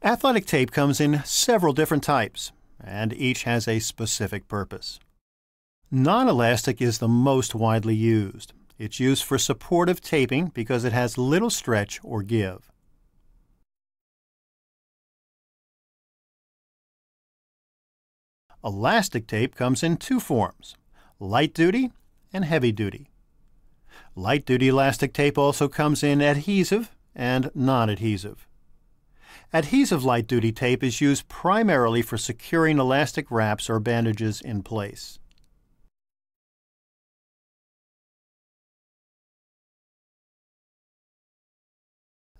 Athletic tape comes in several different types, and each has a specific purpose. Non-elastic is the most widely used. It's used for supportive taping because it has little stretch or give. Elastic tape comes in two forms, light duty and heavy duty. Light duty elastic tape also comes in adhesive and non-adhesive. Adhesive light duty tape is used primarily for securing elastic wraps or bandages in place.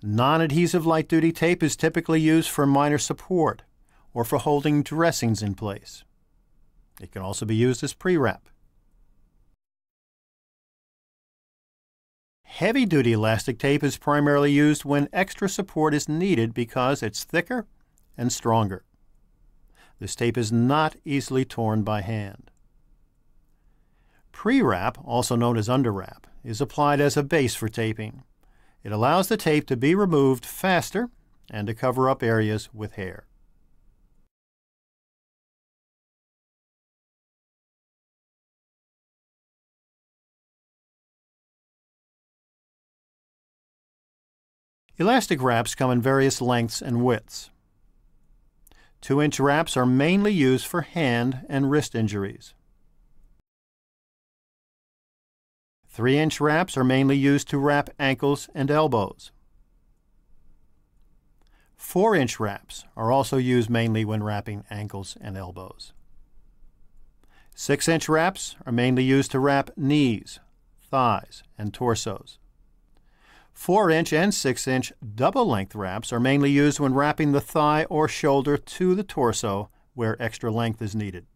Non-adhesive light duty tape is typically used for minor support or for holding dressings in place. It can also be used as pre-wrap. Heavy-duty elastic tape is primarily used when extra support is needed because it's thicker and stronger. This tape is not easily torn by hand. Pre-wrap, also known as underwrap, is applied as a base for taping. It allows the tape to be removed faster and to cover up areas with hair. Elastic wraps come in various lengths and widths. 2-inch wraps are mainly used for hand and wrist injuries. 3-inch wraps are mainly used to wrap ankles and elbows. 4-inch wraps are also used mainly when wrapping ankles and elbows. 6-inch wraps are mainly used to wrap knees, thighs, and torsos. 4-inch and 6-inch double-length wraps are mainly used when wrapping the thigh or shoulder to the torso where extra length is needed.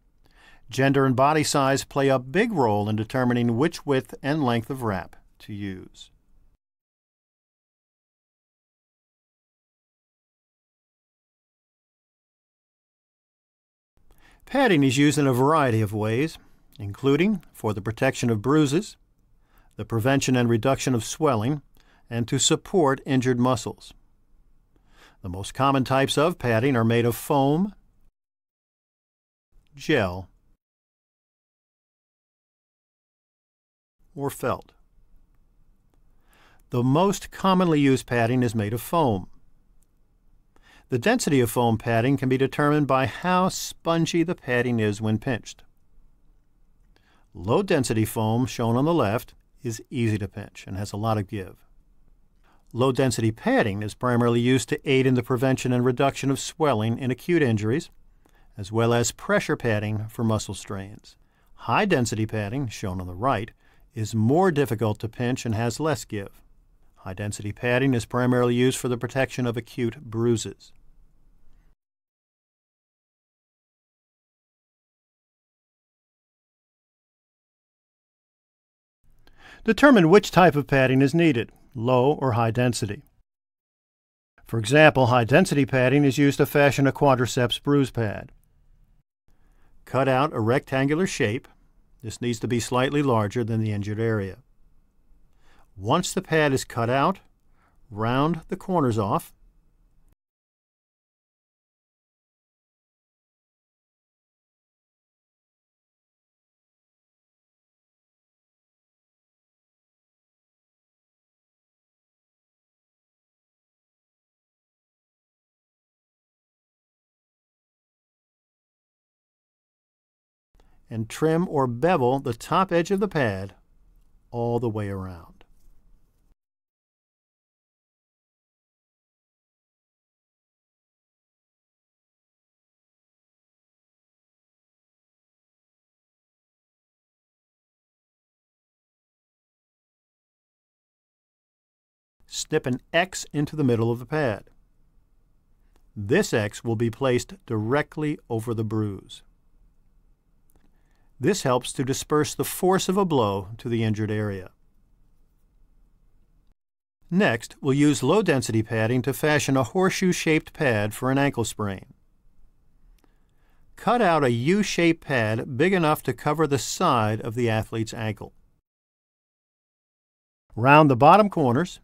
Gender and body size play a big role in determining which width and length of wrap to use. Padding is used in a variety of ways, including for the protection of bruises, the prevention and reduction of swelling, and to support injured muscles. The most common types of padding are made of foam, gel, or felt. The most commonly used padding is made of foam. The density of foam padding can be determined by how spongy the padding is when pinched. Low-density foam, shown on the left, is easy to pinch and has a lot of give. Low-density padding is primarily used to aid in the prevention and reduction of swelling in acute injuries, as well as pressure padding for muscle strains. High-density padding, shown on the right, is more difficult to pinch and has less give. High-density padding is primarily used for the protection of acute bruises. Determine which type of padding is needed, low or high density. For example, high density padding is used to fashion a quadriceps bruise pad. Cut out a rectangular shape. This needs to be slightly larger than the injured area. Once the pad is cut out, round the corners off. And trim or bevel the top edge of the pad all the way around. Snip an X into the middle of the pad. This X will be placed directly over the bruise. This helps to disperse the force of a blow to the injured area. Next, we'll use low-density padding to fashion a horseshoe-shaped pad for an ankle sprain. Cut out a U-shaped pad big enough to cover the side of the athlete's ankle. Round the bottom corners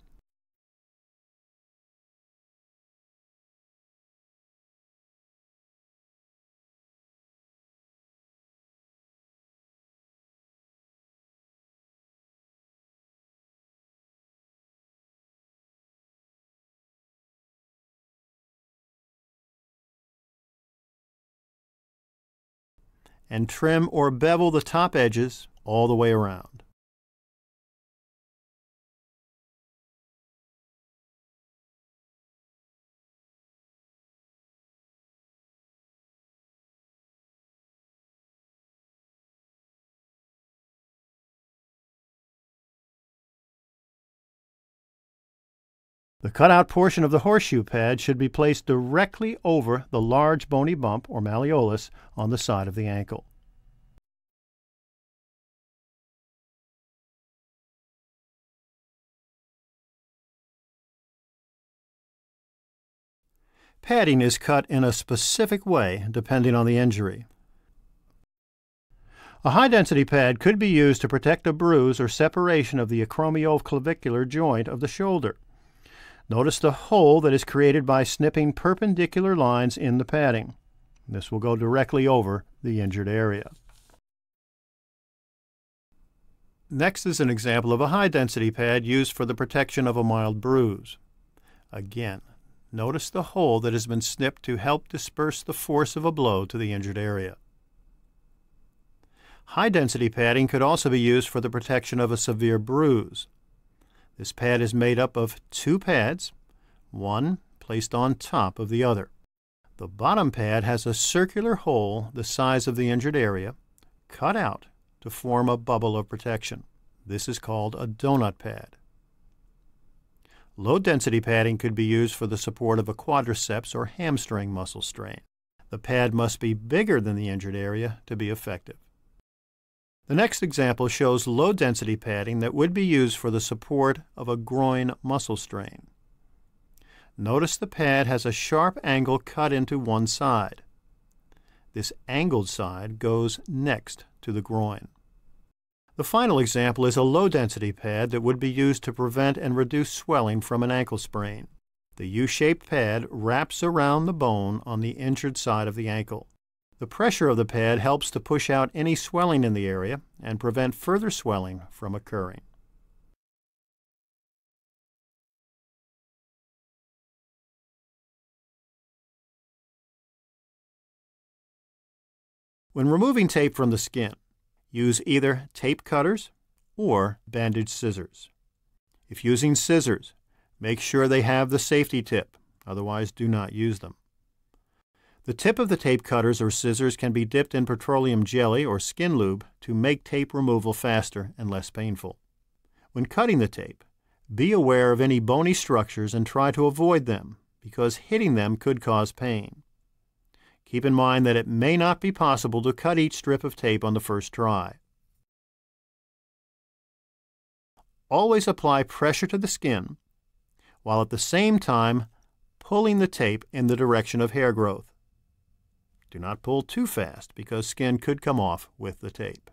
and trim or bevel the top edges all the way around. The cutout portion of the horseshoe pad should be placed directly over the large bony bump or malleolus on the side of the ankle. Padding is cut in a specific way depending on the injury. A high-density pad could be used to protect a bruise or separation of the acromioclavicular joint of the shoulder. Notice the hole that is created by snipping perpendicular lines in the padding. This will go directly over the injured area. Next is an example of a high-density pad used for the protection of a mild bruise. Again, notice the hole that has been snipped to help disperse the force of a blow to the injured area. High-density padding could also be used for the protection of a severe bruise. This pad is made up of two pads, one placed on top of the other. The bottom pad has a circular hole the size of the injured area, cut out to form a bubble of protection. This is called a donut pad. Low-density padding could be used for the support of a quadriceps or hamstring muscle strain. The pad must be bigger than the injured area to be effective. The next example shows low-density padding that would be used for the support of a groin muscle strain. Notice the pad has a sharp angle cut into one side. This angled side goes next to the groin. The final example is a low-density pad that would be used to prevent and reduce swelling from an ankle sprain. The U-shaped pad wraps around the bone on the injured side of the ankle. The pressure of the pad helps to push out any swelling in the area and prevent further swelling from occurring. When removing tape from the skin, use either tape cutters or bandage scissors. If using scissors, make sure they have the safety tip, otherwise do not use them. The tip of the tape cutters or scissors can be dipped in petroleum jelly or skin lube to make tape removal faster and less painful. When cutting the tape, be aware of any bony structures and try to avoid them, because hitting them could cause pain. Keep in mind that it may not be possible to cut each strip of tape on the first try. Always apply pressure to the skin, while at the same time pulling the tape in the direction of hair growth. Do not pull too fast because skin could come off with the tape.